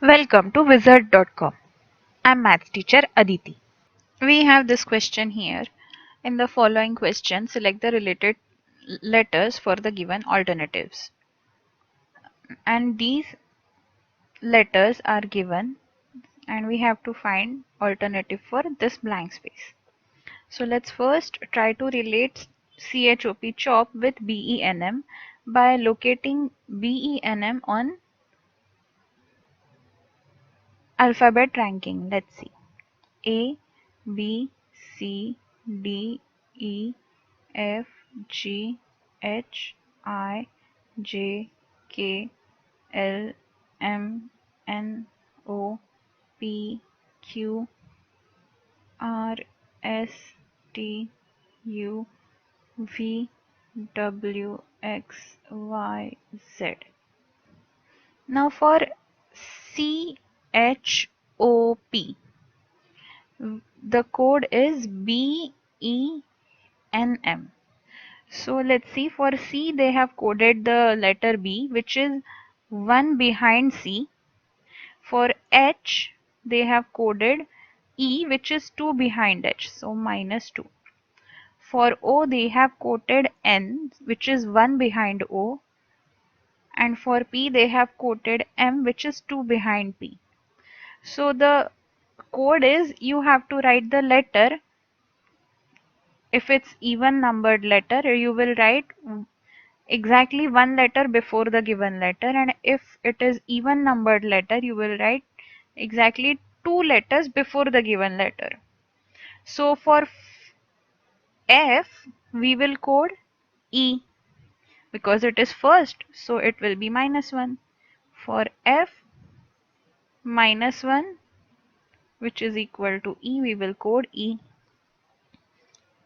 Welcome to wizard.com. I'm maths teacher Aditi. We have this question here. In the following question, select the related letters for the given alternatives. And these letters are given and we have to find alternative for this blank space. So let's first try to relate CHOP chop with BENM by locating BENM on alphabet ranking. Let's see. A, B, C, D, E, F, G, H, I, J, K, L, M, N, O, P, Q, R, S, T, U, V, W, X, Y, Z. Now for CHOP, the code is BENM. So let's see, for C they have coded the letter B, which is one behind C. For H they have coded E, which is 2 behind H, so -2. For O they have quoted N, which is 1 behind O, and for P they have quoted M, which is 2 behind P. So the code is you have to write the letter. If it's even numbered letter, you will write exactly one letter before the given letter, and if it is even numbered letter, you will write exactly two letters before the given letter. So for F we will code E because it is first, so it will be -1. For F, -1, which is equal to E, we will code E.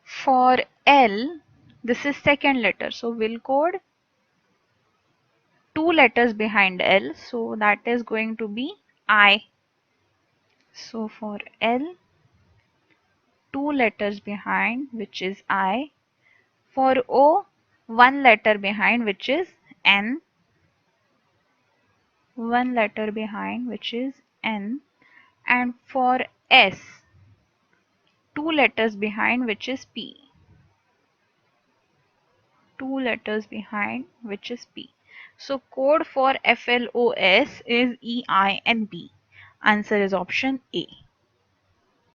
For L, this is second letter, so we'll code two letters behind L, so that is going to be I. So for L, two letters behind, which is I. For O, one letter behind, which is N. One letter behind, which is N. And for S, two letters behind, which is P. Two letters behind, which is P. So code for FLOS is EINP. Answer is option A.